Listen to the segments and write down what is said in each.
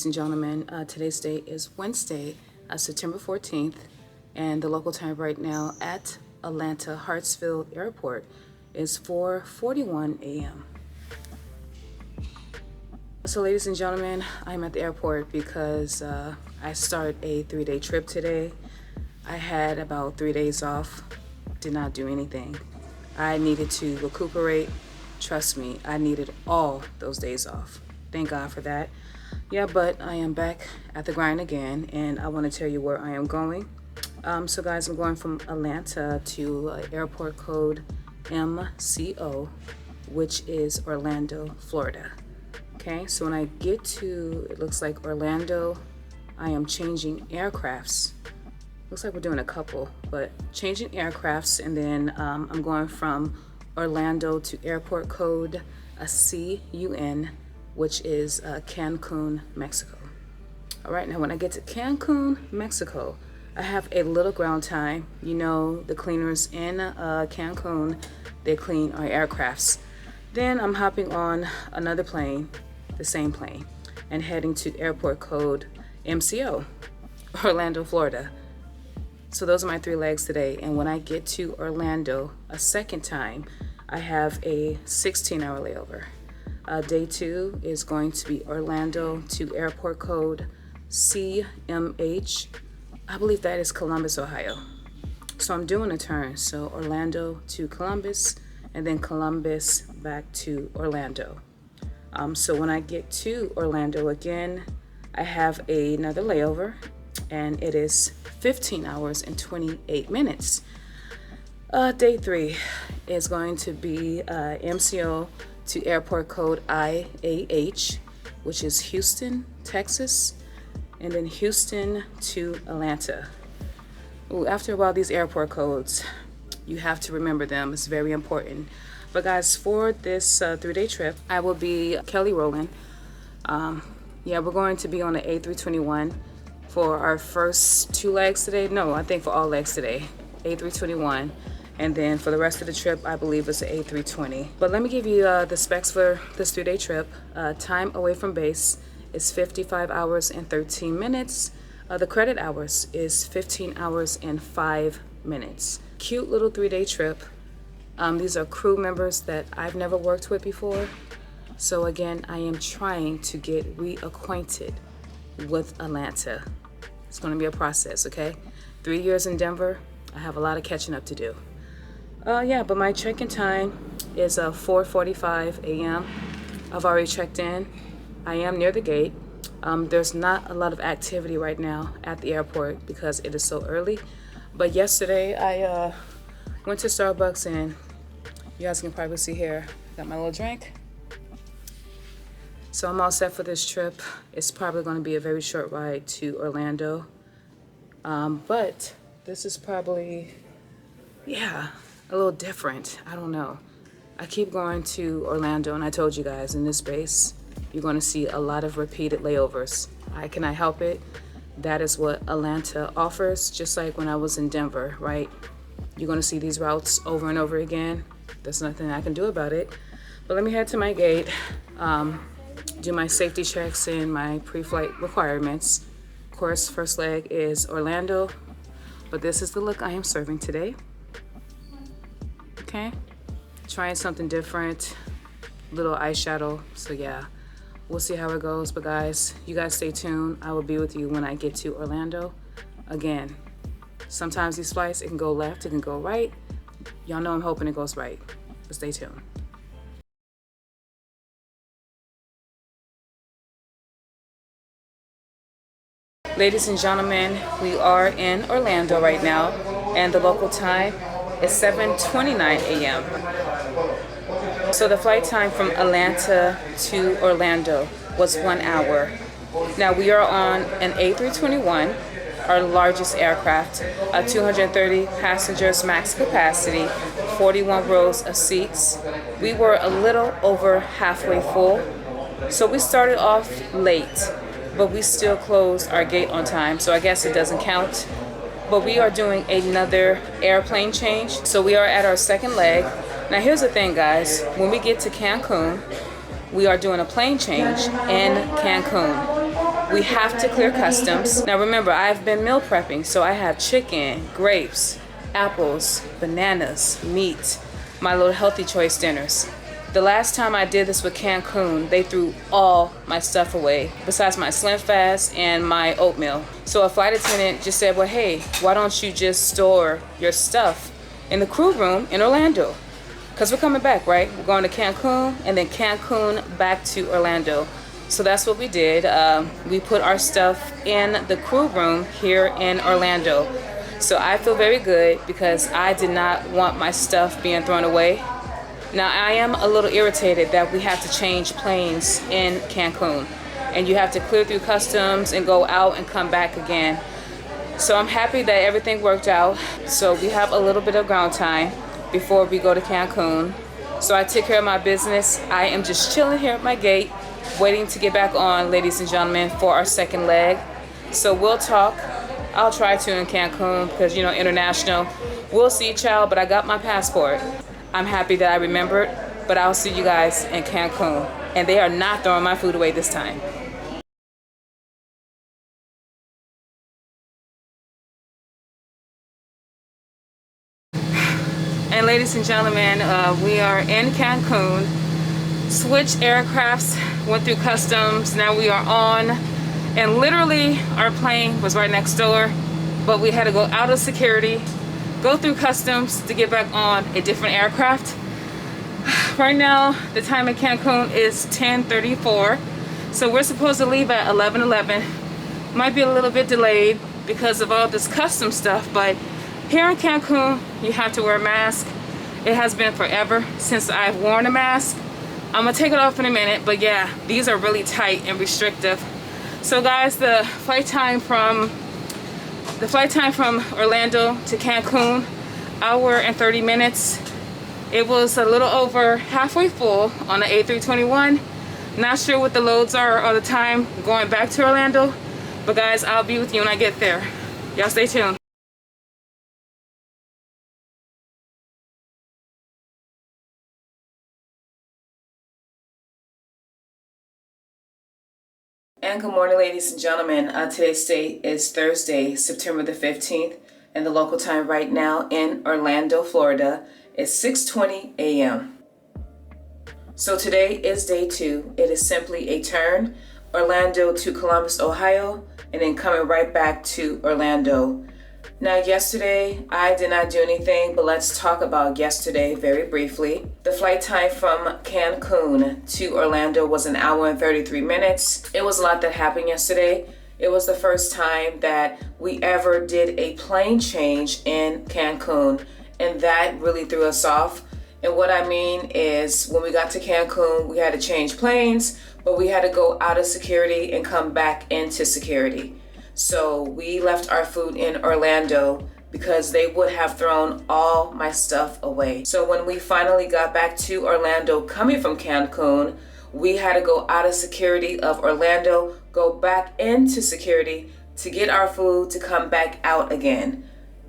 and gentlemen. Today's date is Wednesday, September 14th, and the local time right now at Atlanta Hartsfield Airport is 4:41 a.m. So ladies and gentlemen, I'm at the airport because I start a 3-day trip today. I had about 3 days off, did not do anything. I needed to recuperate. Trust me, I needed all those days off. Thank God for that. Yeah, but I am back at the grind again, and I want to tell you where I am going. So guys, I'm going from Atlanta to airport code MCO, which is Orlando, Florida. Okay, so when I get to, it looks like Orlando, I am changing aircrafts. Looks like we're doing a couple, but changing aircrafts, and then I'm going from Orlando to airport code CUN, which is Cancun, Mexico. All right, now when I get to Cancun, Mexico, I have a little ground time. You know, the cleaners in Cancun, they clean our aircrafts. Then I'm hopping on another plane, the same plane, and heading to airport code MCO, Orlando, Florida. So those are my 3 legs today. And when I get to Orlando a second time, I have a 16-hour layover. Day 2 is going to be Orlando to airport code CMH. I believe that is Columbus, Ohio. So I'm doing a turn. So Orlando to Columbus, and then Columbus back to Orlando. So when I get to Orlando again, I have another layover, and it is 15 hours and 28 minutes. Day 3 is going to be MCO to airport code IAH, which is Houston, Texas, and then Houston to Atlanta. Ooh, after a while, these airport codes, you have to remember them. It's very important. But guys, for this 3-day trip, I will be Kelly rolling. Yeah, we're going to be on the A321 for our first 2 legs today. No, I think for all legs today, A321. And then for the rest of the trip, I believe it's the A320. But let me give you the specs for this 3-day trip. Time away from base is 55 hours and 13 minutes. The credit hours is 15 hours and 5 minutes. Cute little 3-day trip. These are crew members that I've never worked with before. So again, I am trying to get reacquainted with Atlanta. It's gonna be a process, okay? 3 years in Denver, I have a lot of catching up to do. Yeah, but my check-in time is 4:45 a.m. I've already checked in. I am near the gate. There's not a lot of activity right now at the airport because it is so early. But yesterday I went to Starbucks, and you guys can probably see here, got my little drink. So I'm all set for this trip. It's probably going to be a very short ride to Orlando. But this is probably, yeah, a little different. I don't know. I keep going to Orlando, and I told you guys, in this base, you're going to see a lot of repeated layovers. I cannot help it. That is what Atlanta offers, just like when I was in Denver, right? You're going to see these routes over and over again. There's nothing I can do about it. But let me head to my gate, do my safety checks and my pre-flight requirements. Of course, first leg is Orlando, but this is the look I am serving today. Okay, trying something different, little eyeshadow. So yeah, we'll see how it goes. But guys, you guys stay tuned. I will be with you when I get to Orlando. Again, sometimes these flights, it can go left, it can go right. Y'all know I'm hoping it goes right, but stay tuned. Ladies and gentlemen, we are in Orlando right now, and the local time is 7:29 a.m. So the flight time from Atlanta to Orlando was 1 hour. Now we are on an A321, our largest aircraft, 230 passengers max capacity, 41 rows of seats. We were a little over halfway full, so we started off late, but we still closed our gate on time, so I guess it doesn't count. But we are doing another airplane change, so we are at our second leg. Now here's the thing, guys, when we get to Cancun, we are doing a plane change in Cancun. we have to clear customs. Now remember, I've been meal prepping, so I have chicken, grapes, apples, bananas, meat, my little healthy choice dinners. The last time I did this with Cancun, they threw all my stuff away, besides my Slim Fast and my oatmeal. So a flight attendant just said, well, hey, why don't you just store your stuff in the crew room in Orlando? Because we're coming back, right? We're going to Cancun and then Cancun back to Orlando. So that's what we did. We put our stuff in the crew room here in Orlando. So I feel very good because I did not want my stuff being thrown away. Now, I am a little irritated that we have to change planes in Cancun and you have to clear through customs and go out and come back again. So I'm happy that everything worked out. So we have a little bit of ground time before we go to Cancun. So I took care of my business. I am just chilling here at my gate, waiting to get back on, ladies and gentlemen, for our second leg. So we'll talk. I'll try to in Cancun because, you know, international. We'll see, child, but I got my passport. I'm happy that I remembered, but I'll see you guys in Cancun. And they are not throwing my food away this time. And ladies and gentlemen, we are in Cancun. Switched aircrafts, went through customs, now we are on. And literally our plane was right next door, but we had to go out of security, go through customs to get back on a different aircraft. Right now, the time in Cancun is 10:34. So we're supposed to leave at 11:11. Might be a little bit delayed because of all this custom stuff, but here in Cancun, you have to wear a mask. It has been forever since I've worn a mask. I'm gonna take it off in a minute, but yeah, these are really tight and restrictive. So guys, the flight time from Orlando to Cancun, hour and 30 minutes. It was a little over halfway full on the A321. Not sure what the loads are all the time going back to Orlando, but guys, I'll be with you when I get there. Y'all stay tuned. And good morning, ladies and gentlemen. Today's date is Thursday, September the 15th, and the local time right now in Orlando, Florida is 6:20 a.m. So today is day 2. It is simply a turn, Orlando to Columbus, Ohio, and then coming right back to Orlando. Now, yesterday, I did not do anything, but let's talk about yesterday very briefly. The flight time from Cancun to Orlando was an hour and 33 minutes. It was a lot that happened yesterday. It was the first time that we ever did a plane change in Cancun, and that really threw us off. And what I mean is when we got to Cancun, we had to change planes, but we had to go out of security and come back into security. So we left our food in Orlando because they would have thrown all my stuff away. So when we finally got back to Orlando coming from Cancun, we had to go out of security of Orlando, go back into security to get our food to come back out again.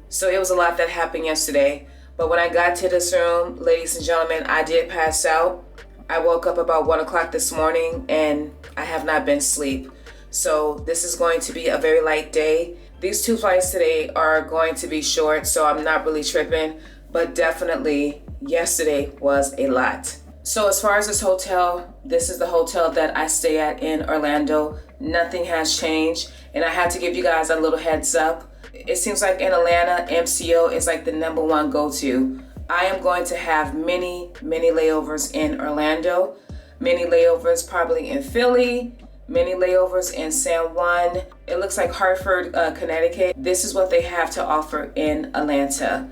So it was a lot that happened yesterday. But when I got to this room, ladies and gentlemen, I did pass out. I woke up about 1 o'clock this morning and I have not been asleep. So this is going to be a very light day. These 2 flights today are going to be short, so I'm not really tripping, but definitely yesterday was a lot. So as far as this hotel, this is the hotel that I stay at in Orlando. Nothing has changed, and I had to give you guys a little heads up. It seems like in Atlanta, MCO is like the #1 go-to. I am going to have many layovers in Orlando, many layovers probably in Philly, many layovers in San Juan. It looks like Hartford, Connecticut. This is what they have to offer in Atlanta.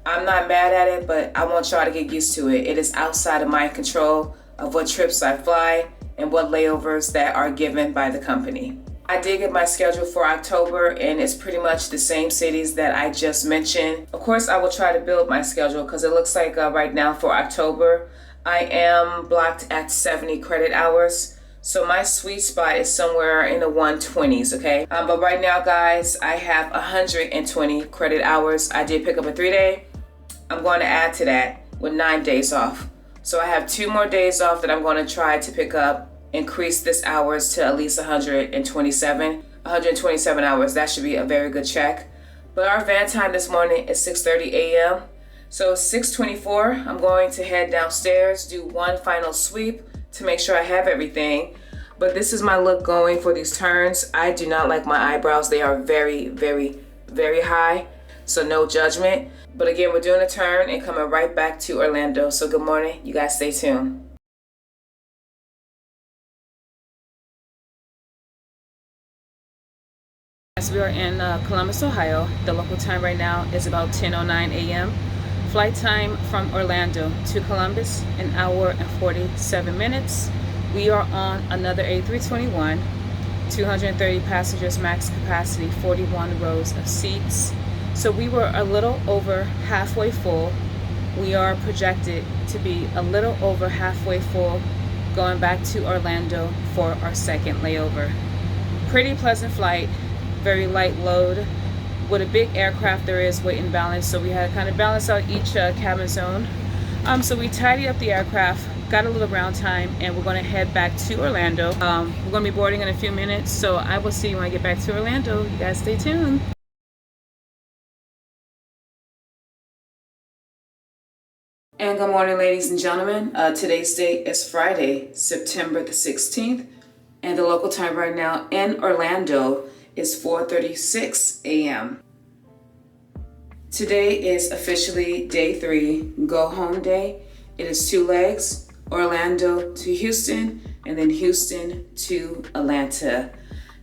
I'm not mad at it, but I want y'all to get used to it. It is outside of my control of what trips I fly and what layovers that are given by the company. I did get my schedule for October, and it's pretty much the same cities that I just mentioned. Of course, I will try to build my schedule because it looks like right now for October, I am blocked at 70 credit hours. So my sweet spot is somewhere in the 120s, okay? But right now, guys, I have 120 credit hours. I did pick up a 3-day. I'm going to add to that with 9 days off. So I have 2 more days off that I'm going to try to pick up increase this hours to at least 127 hours. That should be a very good check. But our van time this morning is 6:30 a.m. So 6:24, I'm going to head downstairs, do one final sweep to make sure I have everything. But this is my look going for these turns. I do not like my eyebrows. They are very, very, very high. So no judgment. But again, we're doing a turn and coming right back to Orlando. So good morning. You guys stay tuned. As we are in Columbus, Ohio, the local time right now is about 10:09 a.m. Flight time from Orlando to Columbus, 1 hour and 47 minutes. We are on another A321, 230 passengers, max capacity, 41 rows of seats. So we were a little over halfway full. We are projected to be a little over halfway full going back to Orlando for our second layover. Pretty pleasant flight, very light load. With a big aircraft, there is weight and balance, so we had to kind of balance out each cabin zone. So we tidied up the aircraft, got a little ground time, and we're going to head back to Orlando. We're going to be boarding in a few minutes, so I will see you when I get back to Orlando. You guys stay tuned. And good morning, ladies and gentlemen. Today's date is Friday, September the 16th, and the local time right now in Orlando is 4:36 a.m. Today is officially day 3, go home day. It is 2 legs, Orlando to Houston, and then Houston to Atlanta.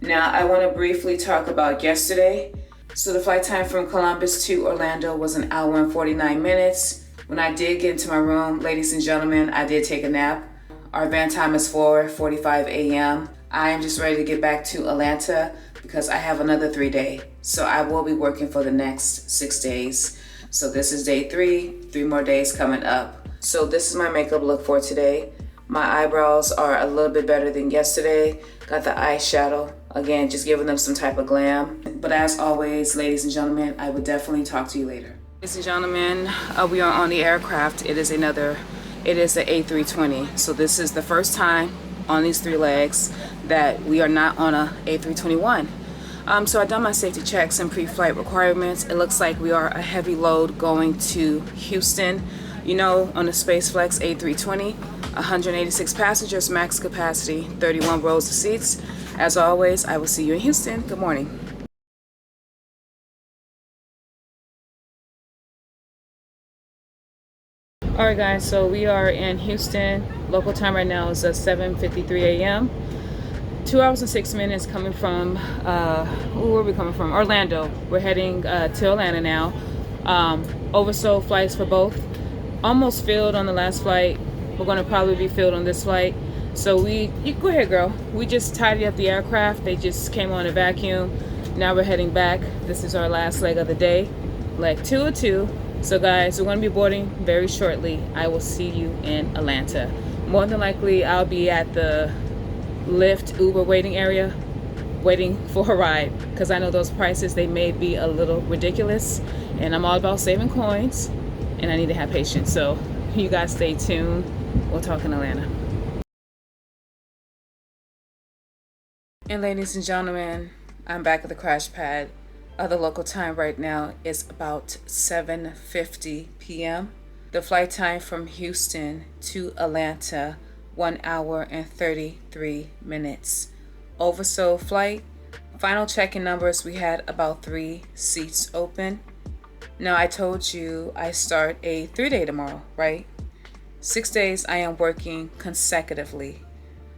Now, I want to briefly talk about yesterday. So the flight time from Columbus to Orlando was 1 hour and 49 minutes. When I did get into my room, ladies and gentlemen, I did take a nap. Our van time is 4:45 a.m. I am just ready to get back to Atlanta because I have another 3-day. So I will be working for the next 6 days. So this is day 3 more days coming up. So this is my makeup look for today. My eyebrows are a little bit better than yesterday. Got the eyeshadow. Again, just giving them some type of glam. But as always, ladies and gentlemen, I will definitely talk to you later. Ladies and gentlemen, we are on the aircraft. It is the A320. So this is the first time on these 3 legs that we are not on a A321. So I've done my safety checks and pre-flight requirements. It looks like we are a heavy load going to Houston. You know, on the SpaceFlex A320, 186 passengers, max capacity, 31 rows of seats. As always, I will see you in Houston. Good morning. Alright guys, so we are in Houston. Local time right now is 7:53 a.m. 2 hours and 6 minutes coming from, where are we coming from? Orlando. We're heading to Atlanta now. Oversold flights for both. Almost filled on the last flight. We're going to probably be filled on this flight. So you go ahead, girl. We just tidied up the aircraft. They just came on a vacuum. Now we're heading back. This is our last leg of the day. Leg 2 of 2. So guys, we're going to be boarding very shortly. I will see you in Atlanta. More than likely, I'll be at the Lyft Uber waiting area waiting for a ride because I know those prices, they may be a little ridiculous, and I'm all about saving coins and I need to have patience. So you guys stay tuned. We'll talk in Atlanta. And ladies and gentlemen, I'm back at the crash pad. The local time right now is about 7:50 p.m. The flight time from Houston to Atlanta, 1 hour and 33 minutes. Oversold flight. Final check-in numbers, we had about 3 seats open. Now, I told you I start a 3-day tomorrow, right? 6 days I am working consecutively.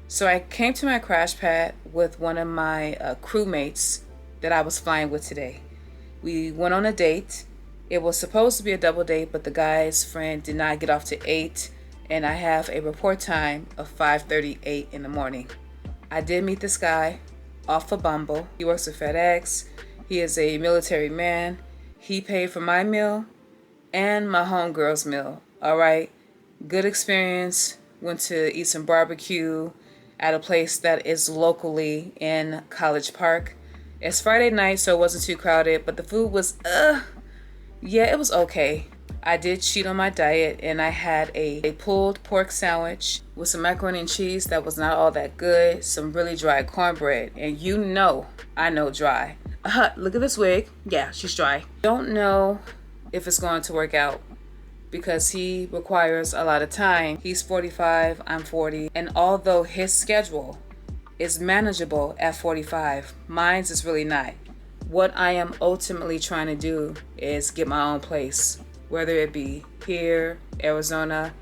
So I came to my crash pad with one of my crewmates that I was flying with today. We went on a date. It was supposed to be a double date, but the guy's friend did not get off to 8, and I have a report time of 5:38 in the morning. I did meet this guy off of Bumble. He works with FedEx. He is a military man. He paid for my meal and my homegirl's meal. All right, good experience. Went to eat some barbecue at a place that is locally in College Park. It's Friday night, so it wasn't too crowded, but the food was, yeah, it was okay. I did cheat on my diet and I had a pulled pork sandwich with some macaroni and cheese that was not all that good, some really dry cornbread, and you know I know dry. Look at this wig. Yeah, she's dry. Don't know if it's going to work out because he requires a lot of time. He's 45, I'm 40, and although his schedule is manageable at 45, mine's is really not. What I am ultimately trying to do is get my own place, whether it be here, Arizona,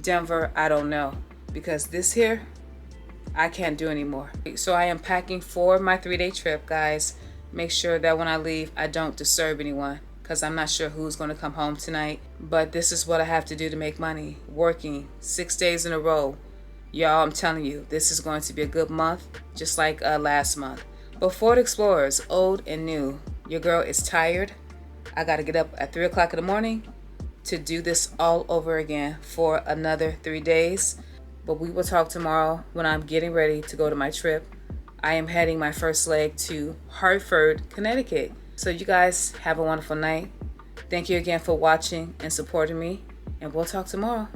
Denver, I don't know, because this here, I can't do anymore. So I am packing for my 3-day trip, guys. Make sure that when I leave, I don't disturb anyone, because I'm not sure who's going to come home tonight. But this is what I have to do to make money, working 6 days in a row. Y'all, I'm telling you, this is going to be a good month, just like last month. But Ford Explorers, old and new, your girl is tired. I got to get up at 3 o'clock in the morning to do this all over again for another 3 days. But we will talk tomorrow when I'm getting ready to go to my trip. I am heading my first leg to Hartford, Connecticut. So you guys have a wonderful night. Thank you again for watching and supporting me, and we'll talk tomorrow.